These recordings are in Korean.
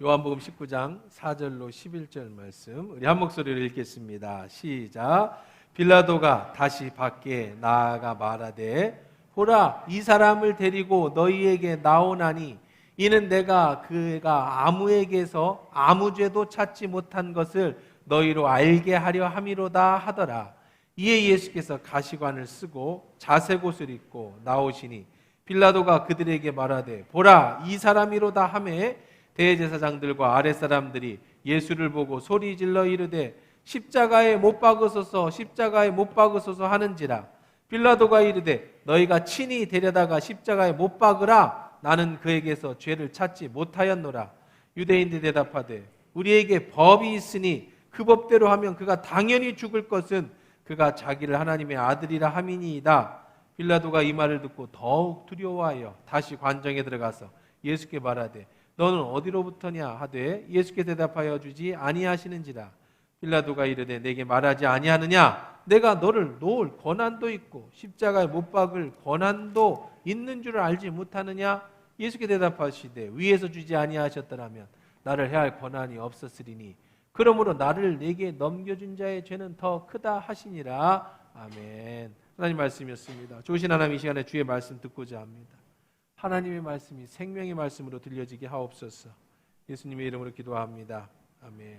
요한복음 19장 4절로 11절 말씀 우리 한 목소리로 읽겠습니다. 시작. 빌라도가 다시 밖에 나아가 말하되 보라, 이 사람을 데리고 너희에게 나오나니 이는 내가 그가 아무에게서 아무 죄도 찾지 못한 것을 너희로 알게 하려 함이로다 하더라. 이에 예수께서 가시관을 쓰고 자색 옷을 입고 나오시니 빌라도가 그들에게 말하되 보라, 이 사람이로다 하매 대제사장들과 아랫사람들이 예수를 보고 소리질러 이르되 십자가에 못 박으소서, 십자가에 못 박으소서 하는지라. 빌라도가 이르되 너희가 친히 데려다가 십자가에 못 박으라. 나는 그에게서 죄를 찾지 못하였노라. 유대인들이 대답하되 우리에게 법이 있으니 그 법대로 하면 그가 당연히 죽을 것은 그가 자기를 하나님의 아들이라 함이니이다. 빌라도가 이 말을 듣고 더욱 두려워하여 다시 관정에 들어가서 예수께 말하되 너는 어디로부터냐 하되 예수께 대답하여 주지 아니하시는지라. 빌라도가 이르되 내게 말하지 아니하느냐? 내가 너를 놓을 권한도 있고 십자가에 못 박을 권한도 있는 줄을 알지 못하느냐? 예수께 대답하시되 위에서 주지 아니하셨더라면 나를 해할 권한이 없었으리니 그러므로 나를 내게 넘겨준 자의 죄는 더 크다 하시니라. 아멘. 하나님 말씀이었습니다. 좋으신 하나님, 이 시간에 주의 말씀 듣고자 합니다. 하나님의 말씀이 생명의 말씀으로 들려지게 하옵소서. 예수님의 이름으로 기도합니다. 아멘.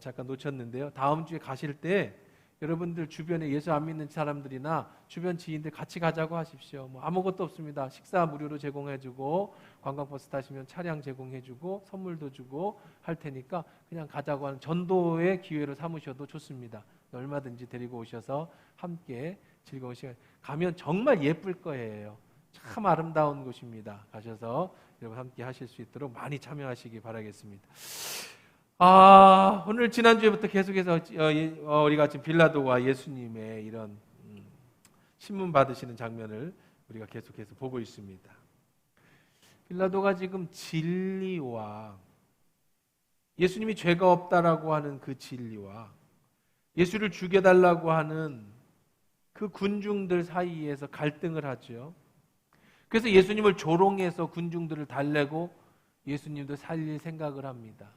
잠깐 놓쳤는데요. 다음 주에 가실 때 여러분들 주변에 예수 안 믿는 사람들이나 주변 지인들 같이 가자고 하십시오. 뭐 아무것도 없습니다. 식사 무료로 제공해주고 관광버스 타시면 차량 제공해주고 선물도 주고 할 테니까 그냥 가자고 하는 전도의 기회로 삼으셔도 좋습니다. 얼마든지 데리고 오셔서 함께 즐거운 시간 가면 정말 예쁠 거예요. 참 아름다운 곳입니다. 가셔서 여러분 함께 하실 수 있도록 많이 참여하시기 바라겠습니다. 오늘 지난주에부터 계속해서 우리가 지금 빌라도와 예수님의 이런 신문 받으시는 장면을 우리가 계속해서 보고 있습니다. 빌라도가 지금 진리와 예수님이 죄가 없다라고 하는 그 진리와 예수를 죽여달라고 하는 그 군중들 사이에서 갈등을 하죠. 그래서 예수님을 조롱해서 군중들을 달래고 예수님도 살릴 생각을 합니다.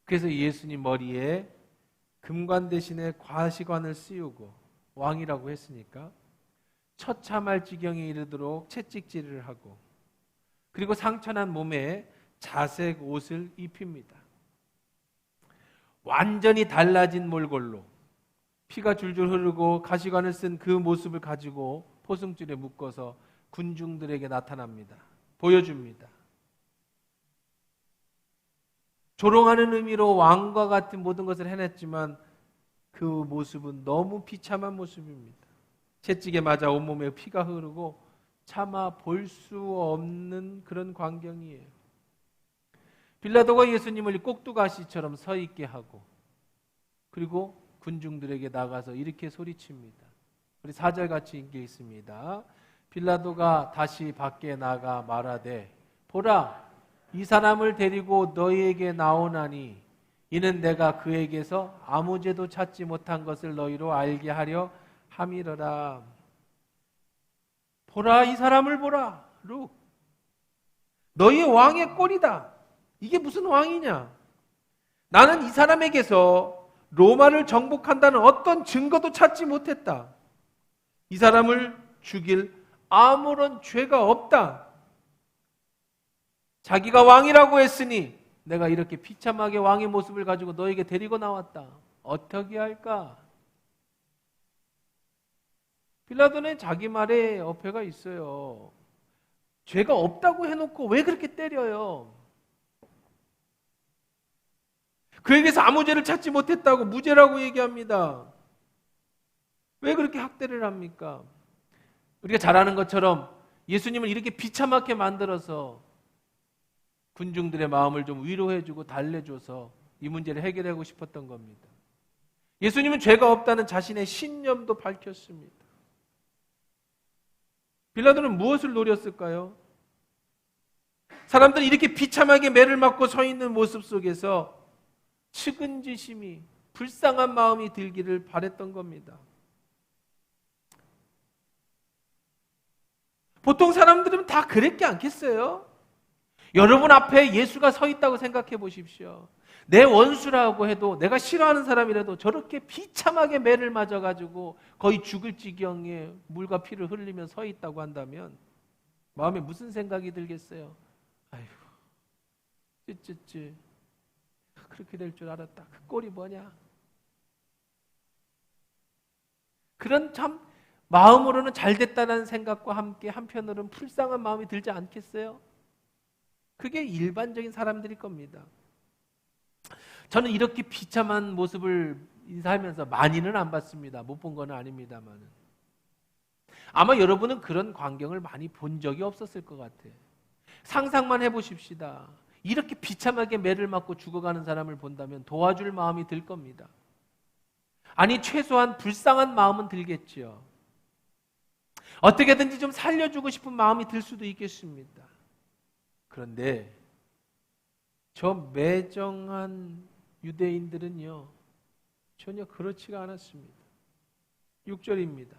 그래서 예수님 머리에 금관 대신에 과시관을 씌우고 왕이라고 했으니까 처참할 지경에 이르도록 채찍질을 하고 그리고 상처난 몸에 자색 옷을 입힙니다. 완전히 달라진 몰골로 피가 줄줄 흐르고 가시관을 쓴 그 모습을 가지고 포승줄에 묶어서 군중들에게 나타납니다. 보여줍니다. 조롱하는 의미로 왕과 같은 모든 것을 해냈지만 그 모습은 너무 비참한 모습입니다. 채찍에 맞아 온몸에 피가 흐르고 차마 볼 수 없는 그런 광경이에요. 빌라도가 예수님을 꼭두가시처럼 서 있게 하고 그리고 군중들에게 나가서 이렇게 소리칩니다. 우리 4절 같이 읽게 있습니다. 빌라도가 다시 밖에 나가 말하되 보라, 이 사람을 데리고 너희에게 나오나니 이는 내가 그에게서 아무 죄도 찾지 못한 것을 너희로 알게 하려 함이로라. 보라, 이 사람을 보라. 룩. 너희의 왕의 꼴이다. 이게 무슨 왕이냐? 나는 이 사람에게서 로마를 정복한다는 어떤 증거도 찾지 못했다. 이 사람을 죽일 아무런 죄가 없다. 자기가 왕이라고 했으니 내가 이렇게 비참하게 왕의 모습을 가지고 너에게 데리고 나왔다. 어떻게 할까? 빌라도는 자기 말에 어폐가 있어요. 죄가 없다고 해놓고 왜 그렇게 때려요? 그에게서 아무 죄를 찾지 못했다고 무죄라고 얘기합니다. 왜 그렇게 학대를 합니까? 우리가 잘 아는 것처럼 예수님을 이렇게 비참하게 만들어서 군중들의 마음을 좀 위로해주고 달래줘서 이 문제를 해결하고 싶었던 겁니다. 예수님은 죄가 없다는 자신의 신념도 밝혔습니다. 빌라도는 무엇을 노렸을까요? 사람들이 이렇게 비참하게 매를 맞고 서 있는 모습 속에서 측은지심이, 불쌍한 마음이 들기를 바랬던 겁니다. 보통 사람들은 다 그랬지 않겠어요? 여러분 앞에 예수가 서 있다고 생각해 보십시오. 내 원수라고 해도, 내가 싫어하는 사람이라도 저렇게 비참하게 매를 맞아가지고 거의 죽을 지경에 물과 피를 흘리며 서 있다고 한다면 마음에 무슨 생각이 들겠어요? 아이고, 찌찌찌, 그렇게 될 줄 알았다. 그 꼴이 뭐냐? 그런 참 마음으로는 잘 됐다는 생각과 함께 한편으로는 불쌍한 마음이 들지 않겠어요? 그게 일반적인 사람들일 겁니다. 저는 이렇게 비참한 모습을 인사하면서 많이는 안 봤습니다. 못 본 건 아닙니다만. 아마 여러분은 그런 광경을 많이 본 적이 없었을 것 같아요. 상상만 해보십시다. 이렇게 비참하게 매를 맞고 죽어가는 사람을 본다면 도와줄 마음이 들 겁니다. 아니, 최소한 불쌍한 마음은 들겠지요. 어떻게든지 좀 살려주고 싶은 마음이 들 수도 있겠습니다. 그런데 저 매정한 유대인들은요, 전혀 그렇지가 않았습니다. 6절입니다.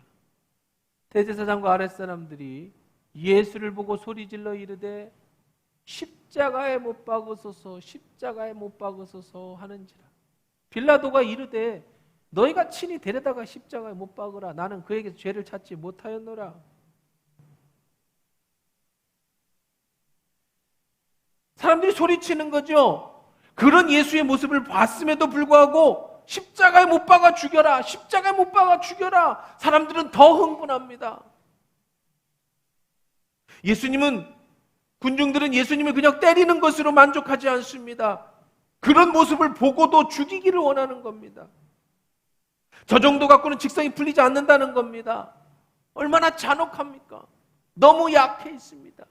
대제사장과 아랫사람들이 예수를 보고 소리질러 이르되 십자가에 못 박으소서, 십자가에 못 박으소서 하는지라. 빌라도가 이르되 너희가 친히 데려다가 십자가에 못 박으라. 나는 그에게서 죄를 찾지 못하였노라. 사람들이 소리치는 거죠. 그런 예수의 모습을 봤음에도 불구하고 십자가에 못 박아 죽여라, 십자가에 못 박아 죽여라. 사람들은 더 흥분합니다. 군중들은 예수님을 그냥 때리는 것으로 만족하지 않습니다. 그런 모습을 보고도 죽이기를 원하는 겁니다. 저 정도 갖고는 직성이 풀리지 않는다는 겁니다. 얼마나 잔혹합니까? 너무 약해 있습니다.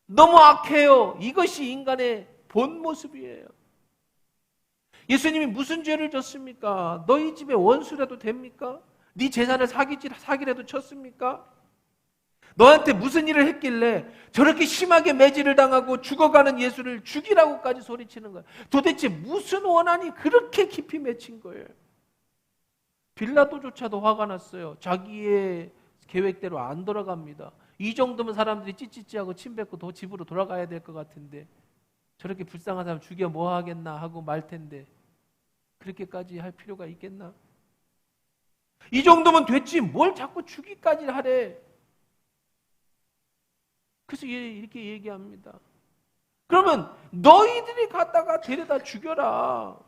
너무 악해요. 이것이 인간의 본 모습이에요. 예수님이 무슨 죄를 졌습니까? 너희 집에 원수라도 됩니까? 네 재산을 사기라도 쳤습니까? 너한테 무슨 일을 했길래 저렇게 심하게 매질을 당하고 죽어가는 예수를 죽이라고까지 소리치는 거야? 도대체 무슨 원한이 그렇게 깊이 맺힌 거예요? 빌라도조차도 화가 났어요. 자기의 계획대로 안 돌아갑니다. 이 정도면 사람들이 찌찌찌하고 침 뱉고 집으로 돌아가야 될 것 같은데 저렇게 불쌍한 사람 죽여 뭐 하겠나 하고 말 텐데 그렇게까지 할 필요가 있겠나? 이 정도면 됐지 뭘 자꾸 죽이까지 하래. 그래서 이렇게 얘기합니다. 그러면 너희들이 갔다가 데려다 죽여라.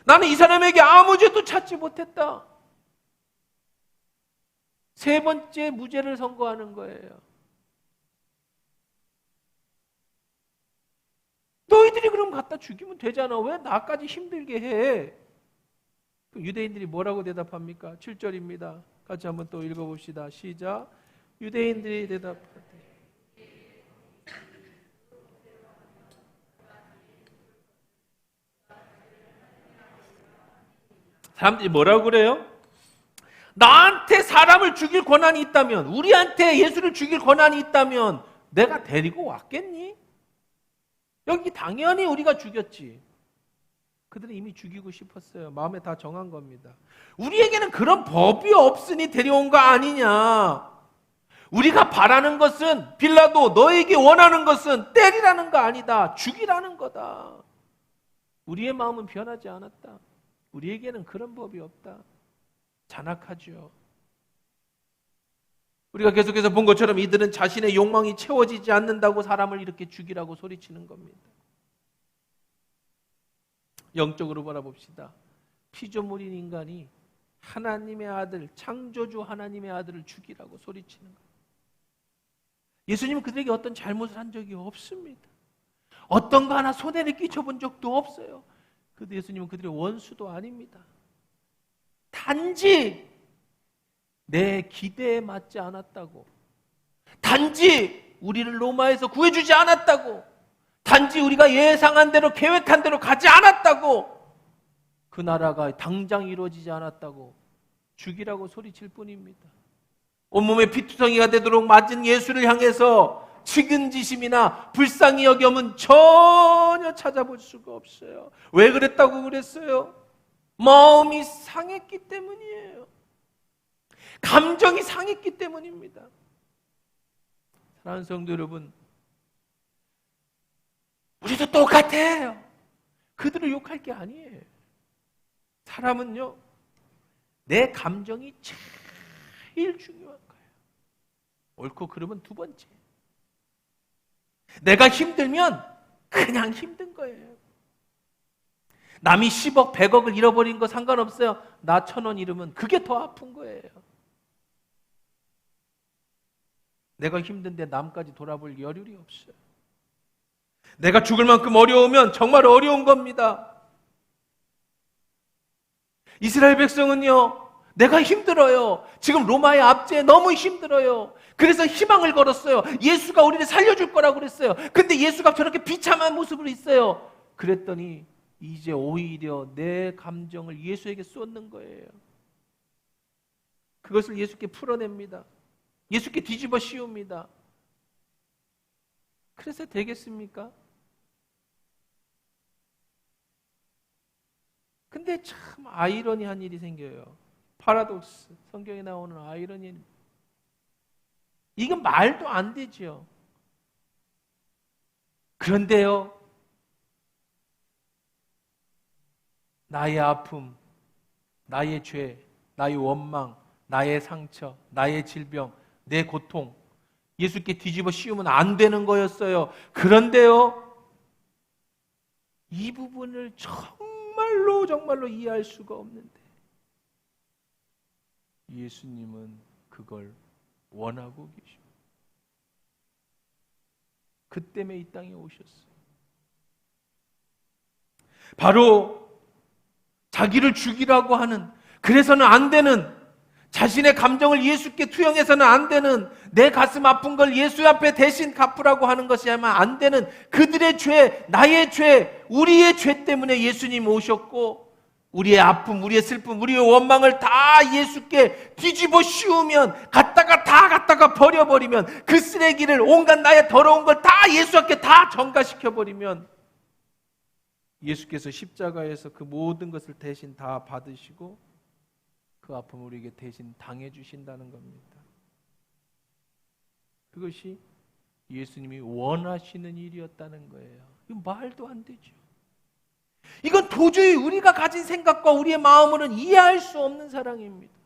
나는 이 사람에게 아무 죄도 찾지 못했다. 세 번째 무죄를 선고하는 거예요. 너희들이 그럼 갖다 죽이면 되잖아. 왜 나까지 힘들게 해? 유대인들이 뭐라고 대답합니까? 7절입니다. 같이 한번 또 읽어봅시다. 시작. 유대인들이 대답하되 사람들이 뭐라고 그래요? 나한테 사람을 죽일 권한이 있다면, 우리한테 예수를 죽일 권한이 있다면 내가 데리고 왔겠니? 여기 당연히 우리가 죽였지. 그들은 이미 죽이고 싶었어요. 마음에 다 정한 겁니다. 우리에게는 그런 법이 없으니 데려온 거 아니냐. 우리가 바라는 것은, 빌라도 너에게 원하는 것은 때리라는 거 아니다. 죽이라는 거다. 우리의 마음은 변하지 않았다. 우리에게는 그런 법이 없다. 잔악하죠. 우리가 계속해서 본 것처럼 이들은 자신의 욕망이 채워지지 않는다고 사람을 이렇게 죽이라고 소리치는 겁니다. 영적으로 바라봅시다. 피조물인 인간이 하나님의 아들, 창조주 하나님의 아들을 죽이라고 소리치는 거예요. 예수님은 그들에게 어떤 잘못을 한 적이 없습니다. 어떤 거 하나 손해를 끼쳐본 적도 없어요. 그런데 예수님은 그들의 원수도 아닙니다. 단지 내 기대에 맞지 않았다고, 단지 우리를 로마에서 구해주지 않았다고, 단지 우리가 예상한 대로 계획한 대로 가지 않았다고, 그 나라가 당장 이루어지지 않았다고 죽이라고 소리칠 뿐입니다. 온몸에 피투성이가 되도록 맞은 예수를 향해서 측은지심이나 불쌍히 여김은 전혀 찾아볼 수가 없어요. 왜 그랬다고 그랬어요? 마음이 상했기 때문이에요. 감정이 상했기 때문입니다. 사랑하는 성도 여러분, 우리도 똑같아요. 그들을 욕할 게 아니에요. 사람은요, 내 감정이 제일 중요한 거예요. 옳고 그름은 두 번째. 내가 힘들면 그냥 힘든 거예요. 남이 10억, 100억을 잃어버린 거 상관없어요. 나 1,000원 잃으면 그게 더 아픈 거예요. 내가 힘든데 남까지 돌아볼 여력이 없어요. 내가 죽을 만큼 어려우면 정말 어려운 겁니다. 이스라엘 백성은요, 내가 힘들어요. 지금 로마의 압제에 너무 힘들어요. 그래서 희망을 걸었어요. 예수가 우리를 살려줄 거라고 그랬어요. 근데 예수가 저렇게 비참한 모습으로 있어요. 그랬더니 이제 오히려 내 감정을 예수에게 쏟는 거예요. 그것을 예수께 풀어냅니다. 예수께 뒤집어 씌웁니다. 그래서 되겠습니까? 근데 참 아이러니한 일이 생겨요. 파라독스, 성경에 나오는 아이러니. 이건 말도 안 되죠. 그런데요, 나의 아픔, 나의 죄, 나의 원망, 나의 상처, 나의 질병, 내 고통, 예수께 뒤집어 씌우면 안 되는 거였어요. 그런데요, 이 부분을 정말로 이해할 수가 없는데 예수님은 그걸 원하고 계십니다. 그 때문에 이 땅에 오셨어요. 바로 자기를 죽이라고 하는, 그래서는 안 되는, 자신의 감정을 예수께 투영해서는 안 되는, 내 가슴 아픈 걸 예수 앞에 대신 갚으라고 하는 것이야만 안 되는 그들의 죄, 나의 죄, 우리의 죄 때문에 예수님 오셨고, 우리의 아픔, 우리의 슬픔, 우리의 원망을 다 예수께 뒤집어 씌우면, 갖다가 버려버리면, 그 쓰레기를, 온갖 나의 더러운 걸 다 예수 앞에 다 전가시켜버리면, 예수께서 십자가에서 그 모든 것을 대신 다 받으시고 그 아픔을 우리에게 대신 당해주신다는 겁니다. 그것이 예수님이 원하시는 일이었다는 거예요. 이건 말도 안 되죠. 이건 도저히 우리가 가진 생각과 우리의 마음으로는 이해할 수 없는 사랑입니다.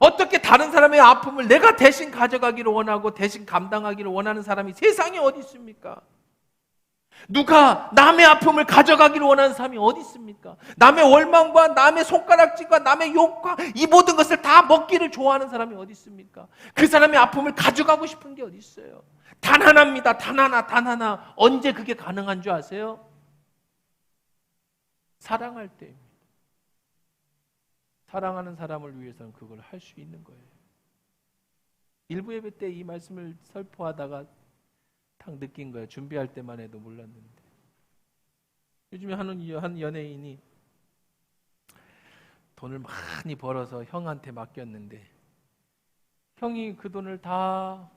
어떻게 다른 사람의 아픔을 내가 대신 가져가기를 원하고 대신 감당하기를 원하는 사람이 세상에 어디 있습니까? 누가 남의 아픔을 가져가기를 원하는 사람이 어디 있습니까? 남의 원망과 남의 손가락질과 남의 욕과 이 모든 것을 다 먹기를 좋아하는 사람이 어디 있습니까? 그 사람의 아픔을 가져가고 싶은 게 어디 있어요? 단 하나입니다. 단 하나. 언제 그게 가능한 줄 아세요? 사랑할 때입니다. 사랑하는 사람을 위해서는 그걸 할 수 있는 거예요. 일부 예배 때 이 말씀을 설포하다가 딱 느낀 거예요. 준비할 때만 해도 몰랐는데. 요즘에 한 연예인이 돈을 많이 벌어서 형한테 맡겼는데 형이 그 돈을 다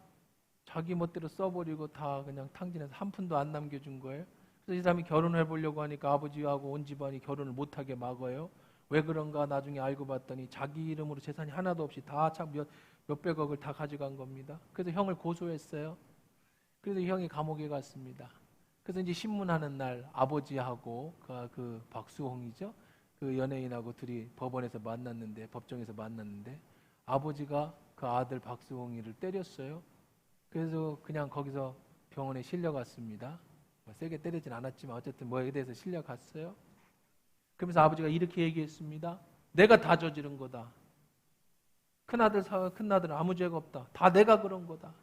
자기 멋대로 써버리고 다 그냥 탕진해서 한 푼도 안 남겨준 거예요. 그래서 이 사람이 결혼을 해보려고 하니까 아버지하고 온 집안이 결혼을 못하게 막아요. 왜 그런가 나중에 알고 봤더니 자기 이름으로 재산이 하나도 없이 다 몇백억을 다 가져간 겁니다. 그래서 형을 고소했어요. 그래서 형이 감옥에 갔습니다. 그래서 이제 신문하는 날 아버지하고 그 박수홍이죠. 그 연예인하고 둘이 법원에서 만났는데, 법정에서 만났는데 아버지가 그 아들 박수홍이를 때렸어요. 그래서 그냥 거기서 병원에 실려갔습니다. 세게 때리진 않았지만 어쨌든 뭐에 대해서 실려갔어요. 그러면서 아버지가 이렇게 얘기했습니다. 내가 다 저지른 거다. 큰아들은 아무 죄가 없다. 다 내가 그런 거다.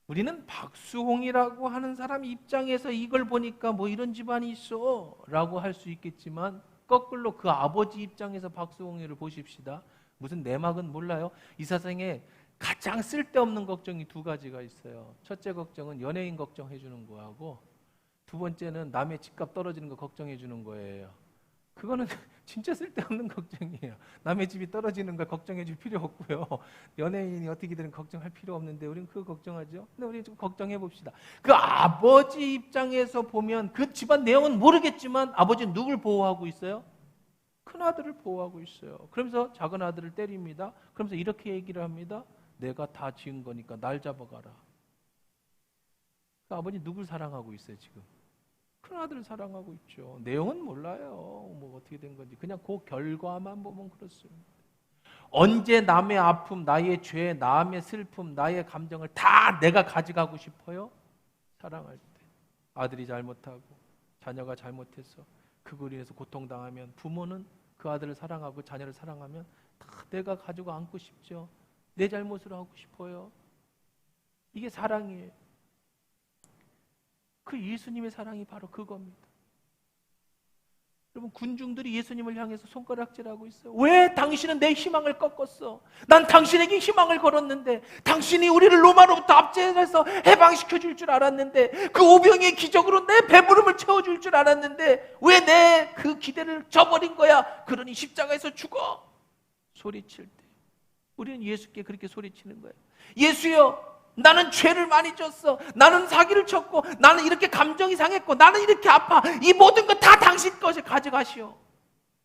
우리는 박수홍이라고 하는 사람 입장에서 이걸 보니까 뭐 이런 집안이 있어 라고 할 수 있겠지만 거꾸로 그 아버지 입장에서 박수홍이를 보십시다. 무슨 내막은 몰라요. 이 세상에 가장 쓸데없는 걱정이 두 가지가 있어요. 첫째 걱정은 연예인 걱정해 주는 거하고 두 번째는 남의 집값 떨어지는 거 걱정해 주는 거예요. 그거는 진짜 쓸데없는 걱정이에요. 남의 집이 떨어지는 걸 걱정해 줄 필요 없고요. 연예인이 어떻게 되는 걱정할 필요 없는데 우리는 그거 걱정하죠. 근데 우리 좀 걱정해 봅시다. 그 아버지 입장에서 보면 그 집안 내용은 모르겠지만 아버지는 누굴 보호하고 있어요? 큰아들을 보호하고 있어요. 그러면서 작은 아들을 때립니다. 그러면서 이렇게 얘기를 합니다. 내가 다 지은 거니까 날 잡아가라. 그 아버지 누굴 사랑하고 있어요 지금? 큰 아들을 사랑하고 있죠. 내용은 몰라요. 뭐 어떻게 된 건지. 그냥 그 결과만 보면 그렇습니다. 언제 남의 아픔, 나의 죄, 남의 슬픔, 나의 감정을 다 내가 가져가고 싶어요? 사랑할 때. 아들이 잘못하고 자녀가 잘못해서 그걸 인해서 고통당하면 부모는 그 아들을 사랑하고 자녀를 사랑하면 다 내가 가지고 안고 싶죠. 내 잘못으로 하고 싶어요. 이게 사랑이에요. 그 예수님의 사랑이 바로 그겁니다. 여러분, 군중들이 예수님을 향해서 손가락질하고 있어요. 왜 당신은 내 희망을 꺾었어? 난 당신에게 희망을 걸었는데, 당신이 우리를 로마로부터 압제해서 해방시켜 줄 줄 알았는데, 그 오병의 기적으로 내 배부름을 채워줄 줄 알았는데 왜 내 그 기대를 저버린 거야? 그러니 십자가에서 죽어! 소리칠 때 우리는 예수께 그렇게 소리치는 거예요. 예수여, 나는 죄를 많이 졌어. 나는 사기를 쳤고, 나는 이렇게 감정이 상했고, 나는 이렇게 아파. 이 모든 것 다 당신 것에 가져가시오.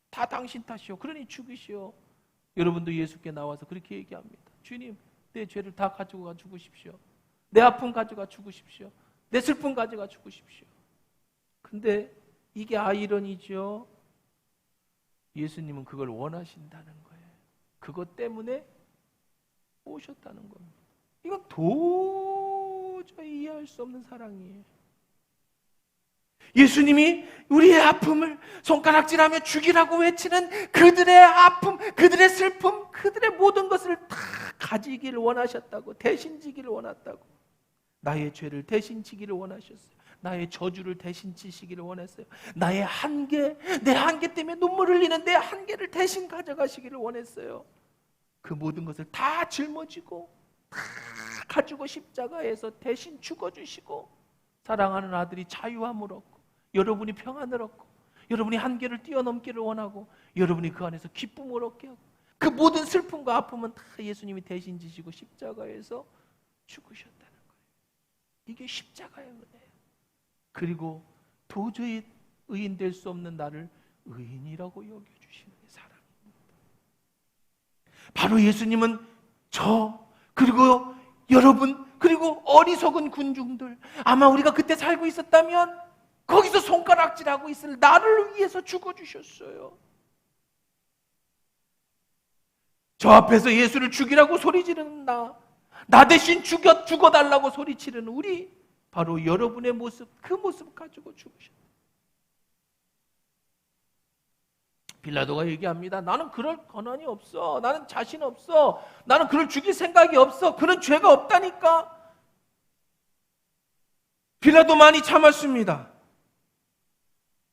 다 당신 탓이오. 그러니 죽으시오. 여러분도 예수께 나와서 그렇게 얘기합니다. 주님, 내 죄를 다 가지고 죽으십시오. 내 아픔 가져가 죽으십시오. 내 슬픔 가져가 죽으십시오. 근데 이게 아이러니죠. 예수님은 그걸 원하신다는 거예요. 그것 때문에 오셨다는 겁니다. 이건 도저히 이해할 수 없는 사랑이에요. 예수님이 우리의 아픔을 손가락질하며 죽이라고 외치는 그들의 아픔, 그들의 슬픔, 그들의 모든 것을 다 가지기를 원하셨다고, 대신 지기를 원했다고. 나의 죄를 대신 지기를 원하셨어요. 나의 저주를 대신 지시기를 원했어요. 나의 한계, 내 한계 때문에 눈물 흘리는 내 한계를 대신 가져가시기를 원했어요. 그 모든 것을 다 짊어지고 다 가지고 십자가에서 대신 죽어주시고, 사랑하는 아들이 자유함을 얻고, 여러분이 평안을 얻고, 여러분이 한계를 뛰어넘기를 원하고, 여러분이 그 안에서 기쁨을 얻게 하고, 그 모든 슬픔과 아픔은 다 예수님이 대신 지시고 십자가에서 죽으셨다는 거예요. 이게 십자가의 은혜예요. 그리고 도저히 의인 될 수 없는 나를 의인이라고 여겨주시는 사랑입니다. 바로 예수님은 그리고 여러분, 그리고 어리석은 군중들, 아마 우리가 그때 살고 있었다면 거기서 손가락질하고 있을 나를 위해서 죽어주셨어요. 저 앞에서 예수를 죽이라고 소리 지르는 나 대신 죽어달라고 소리 지르는 우리, 바로 여러분의 모습, 그 모습 가지고 죽으셨어요. 빌라도가 얘기합니다. 나는 그럴 권한이 없어. 나는 자신 없어. 나는 그를 죽일 생각이 없어. 그런 죄가 없다니까. 빌라도 많이 참았습니다.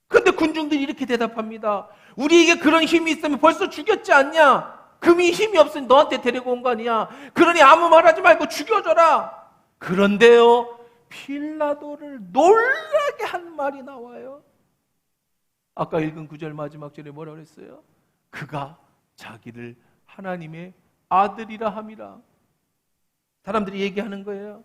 그런데 군중들이 이렇게 대답합니다. 우리에게 그런 힘이 있으면 벌써 죽였지 않냐? 금이 힘이 없으니 너한테 데리고 온 거 아니야. 그러니 아무 말하지 말고 죽여줘라. 그런데요, 빌라도를 놀라게 한 말이 나와요. 아까 읽은 9절 마지막 절에 뭐라 그랬어요? 그가 자기를 하나님의 아들이라 함이라. 사람들이 얘기하는 거예요.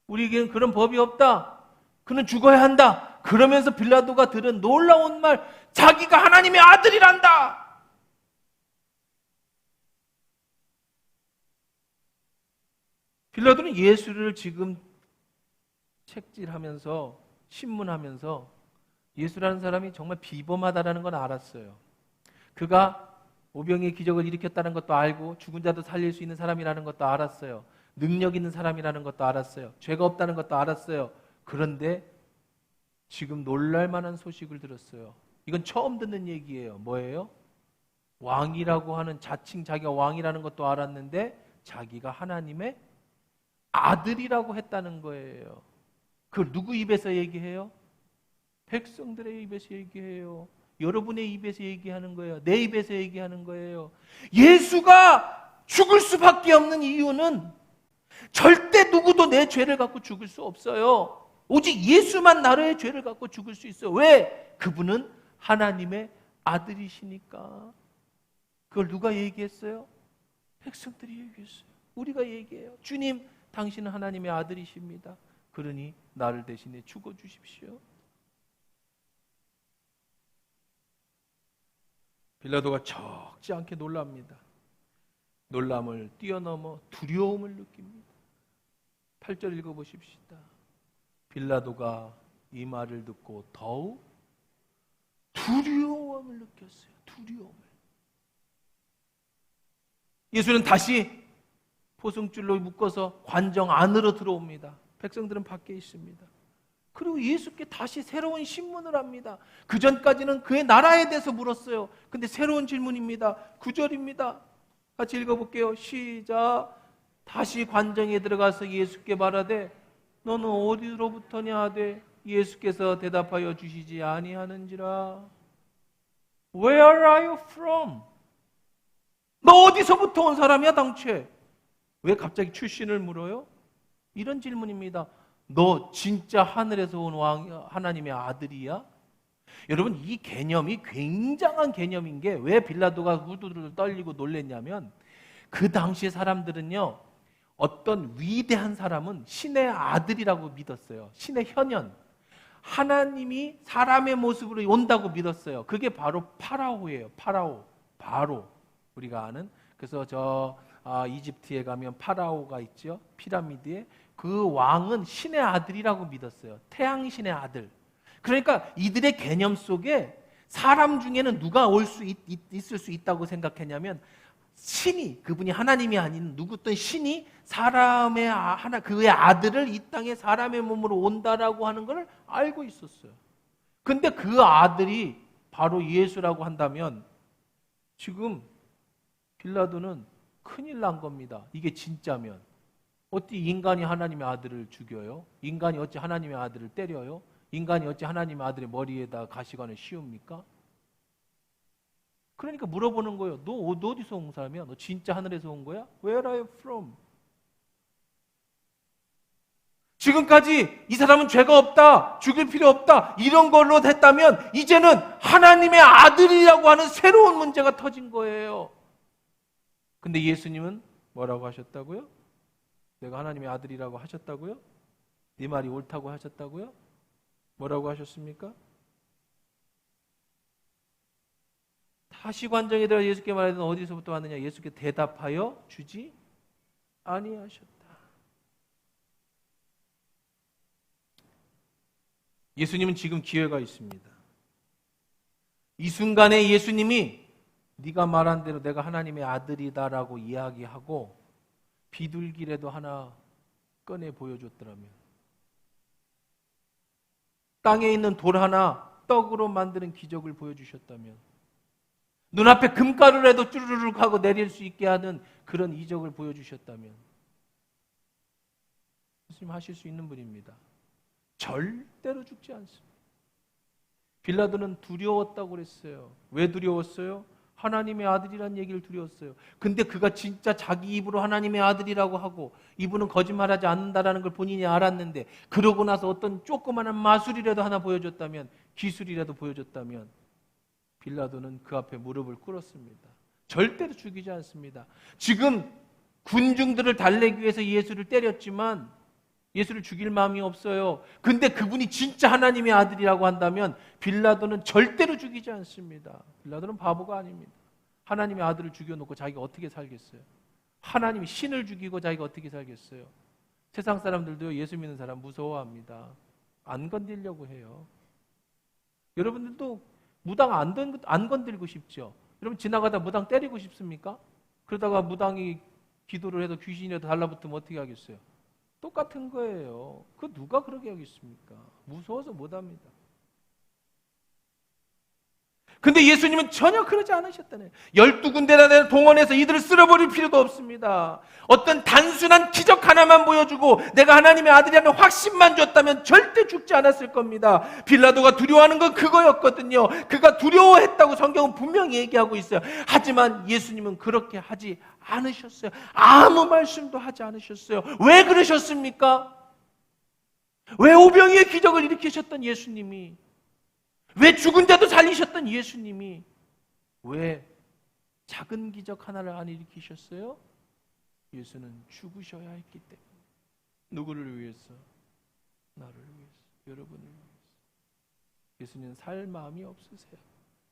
우리에게는 그런 법이 없다. 그는 죽어야 한다. 그러면서 빌라도가 들은 놀라운 말, 자기가 하나님의 아들이란다. 빌라도는 예수를 지금 책질하면서, 신문하면서 예수라는 사람이 정말 비범하다라는 건 알았어요. 그가 오병이의 기적을 일으켰다는 것도 알고, 죽은 자도 살릴 수 있는 사람이라는 것도 알았어요. 능력 있는 사람이라는 것도 알았어요. 죄가 없다는 것도 알았어요. 그런데 지금 놀랄 만한 소식을 들었어요. 이건 처음 듣는 얘기예요. 뭐예요? 왕이라고 하는, 자칭 자기가 왕이라는 것도 알았는데 자기가 하나님의 아들이라고 했다는 거예요. 그걸 누구 입에서 얘기해요? 백성들의 입에서 얘기해요. 여러분의 입에서 얘기하는 거예요. 내 입에서 얘기하는 거예요. 예수가 죽을 수밖에 없는 이유는 절대 누구도 내 죄를 갖고 죽을 수 없어요. 오직 예수만 나의 죄를 갖고 죽을 수 있어요. 왜? 그분은 하나님의 아들이시니까. 그걸 누가 얘기했어요? 백성들이 얘기했어요. 우리가 얘기해요. 주님, 당신은 하나님의 아들이십니다. 그러니 나를 대신해 죽어주십시오. 빌라도가 적지 않게 놀랍니다. 놀람을 뛰어넘어 두려움을 느낍니다. 8절 읽어보십시다. 빌라도가 이 말을 듣고 더욱 두려움을 느꼈어요. 두려움을. 예수는 다시 포승줄로 묶어서 관정 안으로 들어옵니다. 백성들은 밖에 있습니다. 그리고 예수께 다시 새로운 신문을 합니다. 그 전까지는 그의 나라에 대해서 물었어요. 근데 새로운 질문입니다. 9절입니다. 같이 읽어볼게요. 시작. 다시 관정에 들어가서 예수께 말하되 너는 어디로부터냐 하되 예수께서 대답하여 주시지 아니하는지라. Where are you from? 너 어디서부터 온 사람이야 당최? 왜 갑자기 출신을 물어요? 이런 질문입니다. 너 진짜 하늘에서 온 왕, 하나님의 아들이야? 여러분, 이 개념이 굉장한 개념인 게 왜 빌라도가 후두두두 떨리고 놀랬냐면 그 당시 사람들은요, 어떤 위대한 사람은 신의 아들이라고 믿었어요. 신의 현현. 하나님이 사람의 모습으로 온다고 믿었어요. 그게 바로 파라오예요. 파라오. 바로 우리가 아는. 그래서 이집트에 가면 파라오가 있죠. 피라미드에. 그 왕은 신의 아들이라고 믿었어요. 태양신의 아들. 그러니까 이들의 개념 속에 사람 중에는 누가 있을 수 있다고 생각했냐면 신이, 그분이 하나님이 아닌 누구든 신이 그의 아들을 이 땅에 사람의 몸으로 온다라고 하는 걸 알고 있었어요. 근데 그 아들이 바로 예수라고 한다면 지금 빌라도는 큰일 난 겁니다. 이게 진짜면. 어찌 인간이 하나님의 아들을 죽여요? 인간이 어찌 하나님의 아들을 때려요? 인간이 어찌 하나님의 아들의 머리에다 가시관을 씌웁니까? 그러니까 물어보는 거예요. 너 어디서 온 사람이야? 너 진짜 하늘에서 온 거야? Where are you from? 지금까지 이 사람은 죄가 없다, 죽일 필요 없다, 이런 걸로 됐다면 이제는 하나님의 아들이라고 하는 새로운 문제가 터진 거예요. 근데 예수님은 뭐라고 하셨다고요? 내가 하나님의 아들이라고 하셨다고요? 네 말이 옳다고 하셨다고요? 뭐라고 하셨습니까? 다시 관정에 들어 예수께 말하되 어디서부터 왔느냐? 예수께 대답하여 주지 아니하셨다. 예수님은 지금 기회가 있습니다. 이 순간에 예수님이 네가 말한 대로 내가 하나님의 아들이다라고 이야기하고 비둘기라도 하나 꺼내 보여줬더라면, 땅에 있는 돌 하나 떡으로 만드는 기적을 보여주셨다면, 눈앞에 금가루라도 쭈르륵 하고 내릴 수 있게 하는 그런 이적을 보여주셨다면 예수님 하실 수 있는 분입니다. 절대로 죽지 않습니다. 빌라도는 두려웠다고 그랬어요. 왜 두려웠어요? 하나님의 아들이라는 얘기를 두려웠어요. 근데 그가 진짜 자기 입으로 하나님의 아들이라고 하고 이분은 거짓말하지 않는다라는 걸 본인이 알았는데, 그러고 나서 어떤 조그마한 마술이라도 하나 보여줬다면, 기술이라도 보여줬다면 빌라도는 그 앞에 무릎을 꿇었습니다. 절대로 죽이지 않습니다. 지금 군중들을 달래기 위해서 예수를 때렸지만 예수를 죽일 마음이 없어요. 근데 그분이 진짜 하나님의 아들이라고 한다면 빌라도는 절대로 죽이지 않습니다. 빌라도는 바보가 아닙니다. 하나님의 아들을 죽여놓고 자기가 어떻게 살겠어요? 하나님이 신을 죽이고 자기가 어떻게 살겠어요? 세상 사람들도 예수 믿는 사람 무서워합니다. 안 건드리려고 해요. 여러분들도 무당 안 건들고 싶죠? 여러분 지나가다 무당 때리고 싶습니까? 그러다가 무당이 기도를 해도 귀신이라도 달라붙으면 어떻게 하겠어요? 똑같은 거예요. 그 누가 그러게 하겠습니까? 무서워서 못합니다. 근데 예수님은 전혀 그러지 않으셨다네요. 12군데나 동원해서 이들을 쓸어버릴 필요도 없습니다. 어떤 단순한 기적 하나만 보여주고 내가 하나님의 아들이라는 확신만 줬다면 절대 죽지 않았을 겁니다. 빌라도가 두려워하는 건 그거였거든요. 그가 두려워했다고 성경은 분명히 얘기하고 있어요. 하지만 예수님은 그렇게 하지 않으셨어요. 아무 말씀도 하지 않으셨어요. 왜 그러셨습니까? 왜 오병이의 기적을 일으키셨던 예수님이, 왜 죽은 자도 살리셨던 예수님이 왜 작은 기적 하나를 안 일으키셨어요? 예수는 죽으셔야 했기 때문에. 누구를 위해서? 나를 위해서, 여러분을 위해서. 예수님은 살 마음이 없으세요.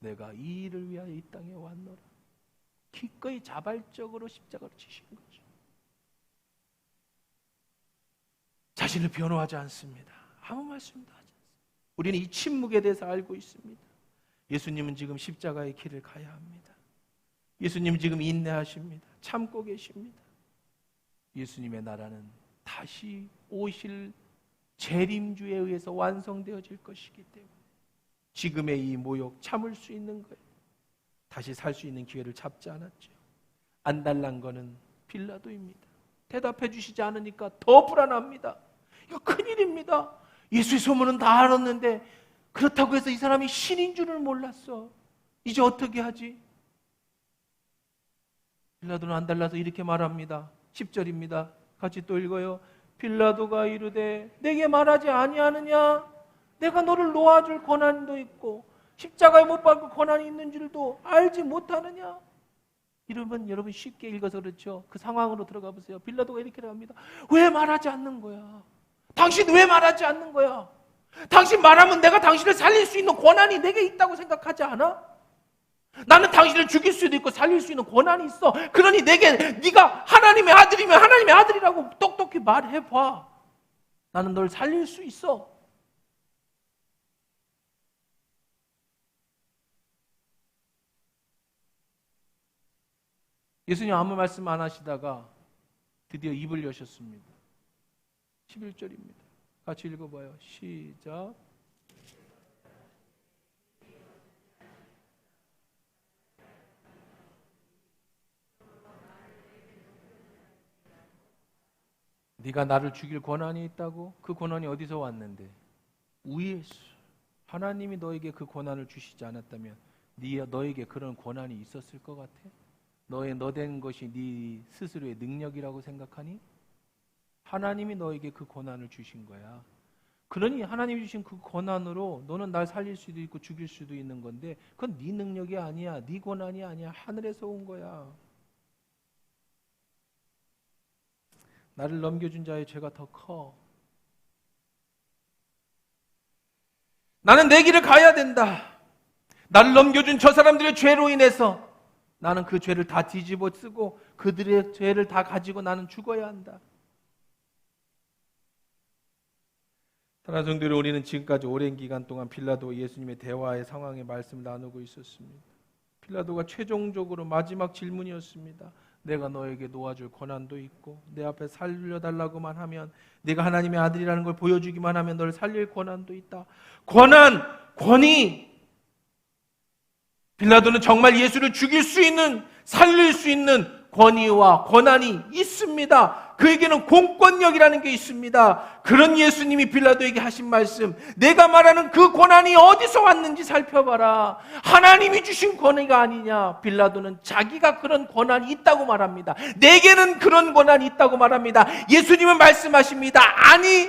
내가 이 일을 위하여 이 땅에 왔노라. 기꺼이 자발적으로 십자가로 지신 거죠. 자신을 변호하지 않습니다. 아무 말씀도 하지 않습니다. 우리는 이 침묵에 대해서 알고 있습니다. 예수님은 지금 십자가의 길을 가야 합니다. 예수님은 지금 인내하십니다. 참고 계십니다. 예수님의 나라는 다시 오실 재림주에 의해서 완성되어질 것이기 때문에 지금의 이 모욕 참을 수 있는 거예요. 다시 살 수 있는 기회를 잡지 않았죠. 안달난 거는 빌라도입니다. 대답해 주시지 않으니까 더 불안합니다. 이거 큰일입니다. 예수의 소문은 다 알았는데 그렇다고 해서 이 사람이 신인 줄을 몰랐어. 이제 어떻게 하지? 빌라도는 안달나서 이렇게 말합니다. 10절입니다. 같이 또 읽어요. 빌라도가 이르되 내게 말하지 아니하느냐? 내가 너를 놓아줄 권한도 있고 십자가에 못 박을 권한이 있는 줄도 알지 못하느냐? 이러면 여러분 쉽게 읽어서 그렇죠. 그 상황으로 들어가 보세요. 빌라도가 이렇게 합니다. 왜 말하지 않는 거야? 당신 왜 말하지 않는 거야? 당신 말하면 내가 당신을 살릴 수 있는 권한이 내게 있다고 생각하지 않아? 나는 당신을 죽일 수도 있고 살릴 수 있는 권한이 있어. 그러니 네가 하나님의 아들이면 하나님의 아들이라고 똑똑히 말해봐. 나는 널 살릴 수 있어. 예수님 아무 말씀 안 하시다가 드디어 입을 여셨습니다. 11절입니다. 같이 읽어봐요. 시작. 네가 나를 죽일 권한이 있다고? 그 권한이 어디서 왔는데? 위에서. 하나님이 너에게 그 권한을 주시지 않았다면 너에게 그런 권한이 있었을 것 같아? 너 된 것이 네 스스로의 능력이라고 생각하니? 하나님이 너에게 그 권한을 주신 거야. 그러니 하나님이 주신 그 권한으로 너는 날 살릴 수도 있고 죽일 수도 있는 건데 그건 네 능력이 아니야. 네 권한이 아니야. 하늘에서 온 거야. 나를 넘겨준 자의 죄가 더 커. 나는 내 길을 가야 된다. 나를 넘겨준 저 사람들의 죄로 인해서 나는 그 죄를 다 뒤집어 쓰고 그들의 죄를 다 가지고 나는 죽어야 한다. 사랑하는 성도들, 우리는 지금까지 오랜 기간 동안 빌라도와 예수님의 대화의 상황의 말씀을 나누고 있었습니다. 빌라도가 최종적으로 마지막 질문이었습니다. 내가 너에게 놓아줄 권한도 있고 내 앞에 살려달라고만 하면 네가 하나님의 아들이라는 걸 보여주기만 하면 널 살릴 권한도 있다. 권위. 빌라도는 정말 예수를 죽일 수 있는, 살릴 수 있는 권위와 권한이 있습니다. 그에게는 공권력이라는 게 있습니다. 그런 예수님이 빌라도에게 하신 말씀, 내가 말하는 그 권한이 어디서 왔는지 살펴봐라. 하나님이 주신 권위가 아니냐. 빌라도는 자기가 그런 권한이 있다고 말합니다. 내게는 그런 권한이 있다고 말합니다. 예수님은 말씀하십니다. 아니,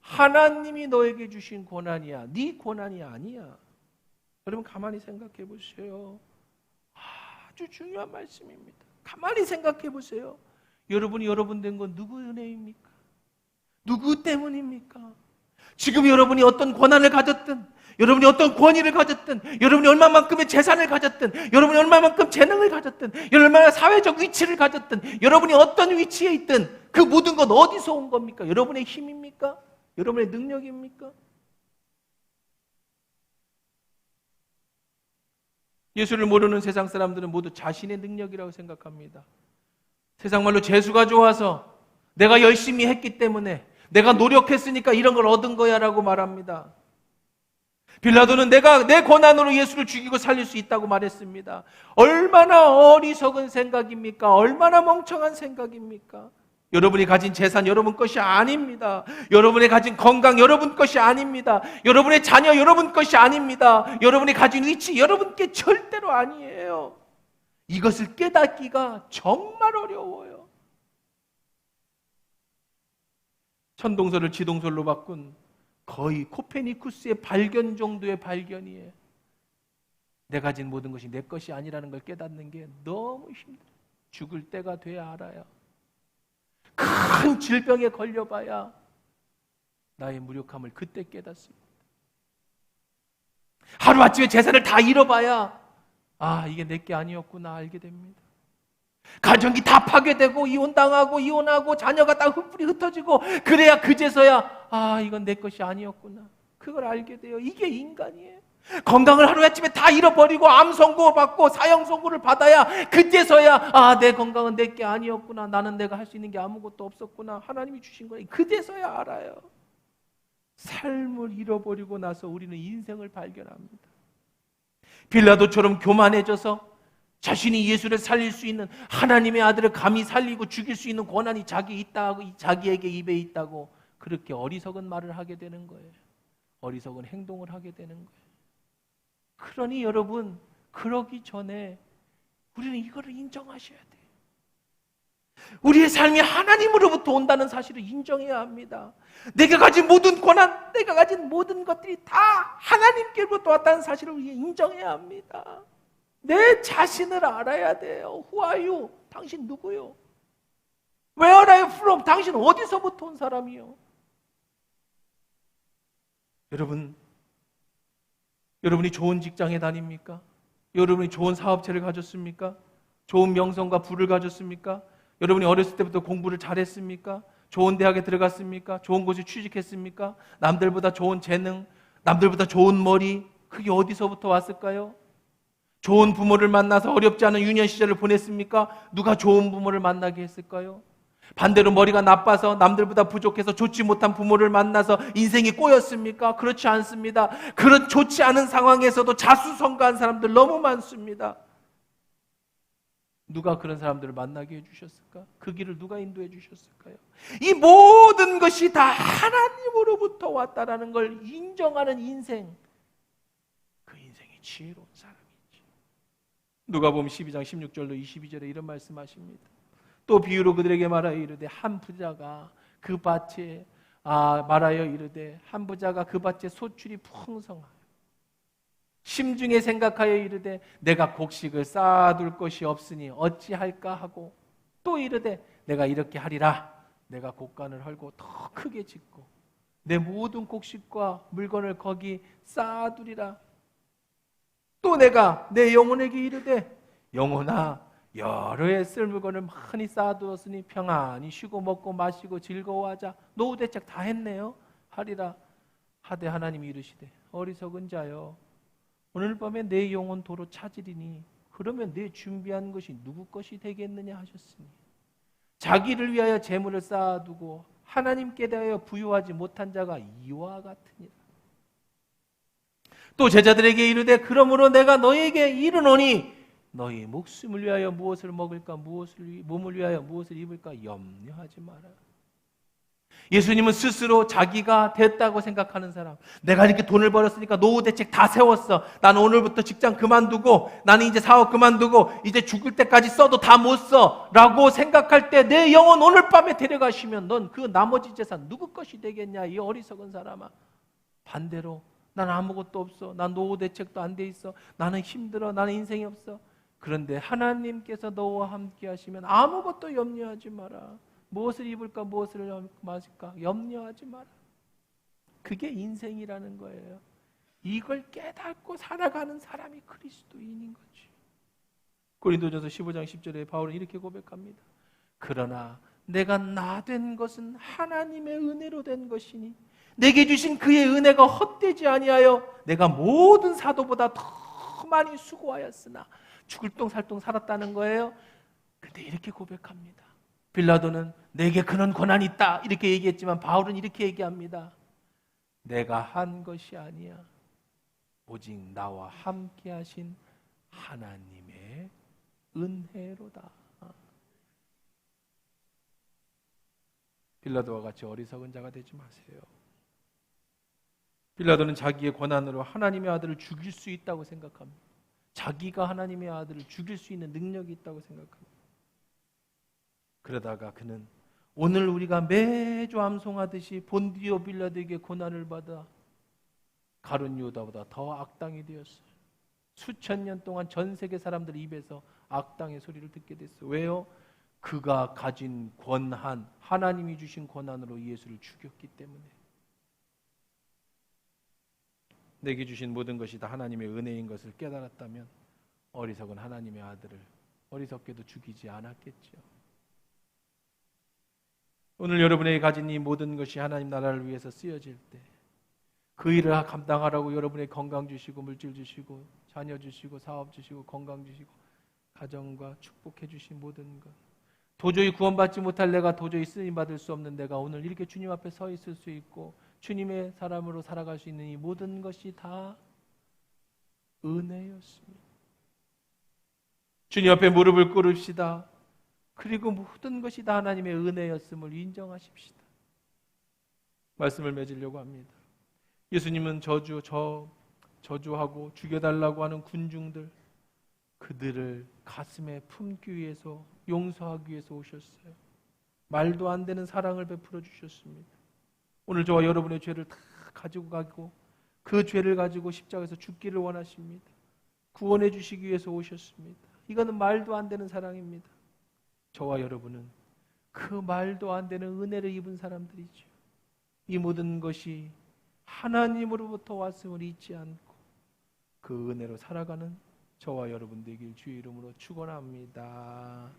하나님이 너에게 주신 권한이야. 네 권한이 아니야. 여러분 가만히 생각해 보세요. 아주 중요한 말씀입니다. 가만히 생각해 보세요. 여러분이 여러분 된 건 누구 은혜입니까? 누구 때문입니까? 지금 여러분이 어떤 권한을 가졌든, 여러분이 어떤 권위를 가졌든, 여러분이 얼마만큼의 재산을 가졌든, 여러분이 얼마만큼 재능을 가졌든, 여러분이 얼마나 사회적 위치를 가졌든, 여러분이 어떤 위치에 있든 그 모든 건 어디서 온 겁니까? 여러분의 힘입니까? 여러분의 능력입니까? 예수를 모르는 세상 사람들은 모두 자신의 능력이라고 생각합니다. 세상 말로 재수가 좋아서 내가 열심히 했기 때문에 내가 노력했으니까 이런 걸 얻은 거야 라고 말합니다. 빌라도는 내가 내 권한으로 예수를 죽이고 살릴 수 있다고 말했습니다. 얼마나 어리석은 생각입니까? 얼마나 멍청한 생각입니까? 여러분이 가진 재산 여러분 것이 아닙니다. 여러분이 가진 건강 여러분 것이 아닙니다. 여러분의 자녀 여러분 것이 아닙니다. 여러분이 가진 위치 여러분 게 절대로 아니에요. 이것을 깨닫기가 정말 어려워요. 천동설을 지동설로 바꾼 거의 코페니쿠스의 발견 정도의 발견이에요. 내가 가진 모든 것이 내 것이 아니라는 걸 깨닫는 게 너무 힘들어요. 죽을 때가 돼야 알아요. 큰 질병에 걸려봐야 나의 무력함을 그때 깨닫습니다. 하루아침에 재산을 다 잃어봐야 이게 내게 아니었구나 알게 됩니다. 가정이 다 파괴되고 이혼당하고 이혼하고 자녀가 다 흩뿌리 흩어지고 그래야 그제서야 이건 내 것이 아니었구나. 그걸 알게 돼요. 이게 인간이에요. 건강을 하루아침에 다 잃어버리고 암 선고 받고 사형 선고를 받아야 그때서야 내 건강은 내 게 아니었구나. 나는 내가 할 수 있는 게 아무것도 없었구나. 하나님이 주신 거예요. 그때서야 알아요. 삶을 잃어버리고 나서 우리는 인생을 발견합니다. 빌라도처럼 교만해져서 자신이 예수를 살릴 수 있는, 하나님의 아들을 감히 살리고 죽일 수 있는 권한이 자기에게 입에 있다고 그렇게 어리석은 말을 하게 되는 거예요. 어리석은 행동을 하게 되는 거예요. 그러니 여러분, 그러기 전에 우리는 이거를 인정하셔야 돼요. 우리의 삶이 하나님으로부터 온다는 사실을 인정해야 합니다. 내가 가진 모든 권한, 내가 가진 모든 것들이 다 하나님께로부터 왔다는 사실을 우리가 인정해야 합니다. 내 자신을 알아야 돼요. Who are you? 당신 누구요? Where are you from? 당신 어디서부터 온 사람이요? 여러분이 좋은 직장에 다닙니까? 여러분이 좋은 사업체를 가졌습니까? 좋은 명성과 부를 가졌습니까? 여러분이 어렸을 때부터 공부를 잘했습니까? 좋은 대학에 들어갔습니까? 좋은 곳에 취직했습니까? 남들보다 좋은 재능, 남들보다 좋은 머리, 그게 어디서부터 왔을까요? 좋은 부모를 만나서 어렵지 않은 유년 시절을 보냈습니까? 누가 좋은 부모를 만나게 했을까요? 반대로 머리가 나빠서 남들보다 부족해서 좋지 못한 부모를 만나서 인생이 꼬였습니까? 그렇지 않습니다. 그런 좋지 않은 상황에서도 자수성가한 사람들 너무 많습니다. 누가 그런 사람들을 만나게 해주셨을까? 그 길을 누가 인도해 주셨을까요? 이 모든 것이 다 하나님으로부터 왔다라는 걸 인정하는 인생, 그 인생이 지혜로운 사람이지. 누가복음 12장 16절로 22절에 이런 말씀하십니다. 또 비유로 그들에게 말하여 이르되 한 부자가 그 밭에 말하여 이르되 한 부자가 그 밭에 소출이 풍성하여 심중에 생각하여 이르되 내가 곡식을 쌓아둘 것이 없으니 어찌할까 하고 또 이르되 내가 이렇게 하리라. 내가 곡간을 헐고 더 크게 짓고 내 모든 곡식과 물건을 거기 쌓아두리라. 또 내가 내 영혼에게 이르되 영혼아 여러 해 쓸 물건을 많이 쌓아두었으니 평안히 쉬고 먹고 마시고 즐거워하자. 노후 대책 다 했네요. 하리라. 하되 하나님이 이르시되 어리석은 자여 오늘 밤에 내 영혼 도로 찾으리니 그러면 내 준비한 것이 누구 것이 되겠느냐 하셨으니 자기를 위하여 재물을 쌓아두고 하나님께 대하여 부유하지 못한 자가 이와 같으니라. 또 제자들에게 이르되 그러므로 내가 너희에게 이르노니 너희 목숨을 위하여 무엇을 먹을까 몸을 위하여 무엇을 입을까 염려하지 마라. 예수님은 스스로 자기가 됐다고 생각하는 사람, 내가 이렇게 돈을 벌었으니까 노후 대책 다 세웠어. 나는 오늘부터 직장 그만두고 나는 이제 사업 그만두고 이제 죽을 때까지 써도 다 못 써 라고 생각할 때 내 영혼 오늘 밤에 데려가시면 넌 그 나머지 재산 누구 것이 되겠냐, 이 어리석은 사람아. 반대로 난 아무것도 없어. 난 노후 대책도 안 돼 있어. 나는 힘들어. 나는 인생이 없어. 그런데 하나님께서 너와 함께 하시면 아무것도 염려하지 마라. 무엇을 입을까 무엇을 마실까 염려하지 마라. 그게 인생이라는 거예요. 이걸 깨닫고 살아가는 사람이 그리스도인인 거지. 고린도전서 15장 10절에 바울은 이렇게 고백합니다. 그러나 내가 나 된 것은 하나님의 은혜로 된 것이니 내게 주신 그의 은혜가 헛되지 아니하여 내가 모든 사도보다 더 많이 수고하였으나 죽을 똥살똥 살았다는 거예요. 근데 이렇게 고백합니다. 빌라도는 내게 그런 권한이 있다 이렇게 얘기했지만 바울은 이렇게 얘기합니다. 내가 한 것이 아니야. 오직 나와 함께 하신 하나님의 은혜로다. 빌라도와 같이 어리석은 자가 되지 마세요. 빌라도는 자기의 권한으로 하나님의 아들을 죽일 수 있다고 생각합니다. 자기가 하나님의 아들을 죽일 수 있는 능력이 있다고 생각합니다. 그러다가 그는 오늘 우리가 매주 암송하듯이 본디오 빌라도에게 고난을 받아 가룟 유다보다 더 악당이 되었어요. 수천 년 동안 전 세계 사람들 입에서 악당의 소리를 듣게 됐어요. 왜요? 그가 가진 권한, 하나님이 주신 권한으로 예수를 죽였기 때문에. 내게 주신 모든 것이 다 하나님의 은혜인 것을 깨달았다면 어리석은 하나님의 아들을 어리석게도 죽이지 않았겠죠. 오늘 여러분에게 가진 이 모든 것이 하나님 나라를 위해서 쓰여질 때 그 일을 감당하라고 여러분의 건강 주시고 물질 주시고 자녀 주시고 사업 주시고 건강 주시고 가정과 축복해 주신 모든 것, 도저히 구원받지 못할 내가, 도저히 쓰임받을 수 없는 내가 오늘 이렇게 주님 앞에 서 있을 수 있고 주님의 사람으로 살아갈 수 있는 이 모든 것이 다 은혜였습니다. 주님 앞에 무릎을 꿇읍시다. 그리고 모든 것이 다 하나님의 은혜였음을 인정하십시다. 말씀을 맺으려고 합니다. 예수님은 저주하고 죽여달라고 하는 군중들, 그들을 가슴에 품기 위해서, 용서하기 위해서 오셨어요. 말도 안 되는 사랑을 베풀어 주셨습니다. 오늘 저와 여러분의 죄를 다 가지고 가고 그 죄를 가지고 십자가에서 죽기를 원하십니다. 구원해 주시기 위해서 오셨습니다. 이거는 말도 안 되는 사랑입니다. 저와 여러분은 그 말도 안 되는 은혜를 입은 사람들이죠. 이 모든 것이 하나님으로부터 왔음을 잊지 않고 그 은혜로 살아가는 저와 여러분 되길 주의 이름으로 축원합니다.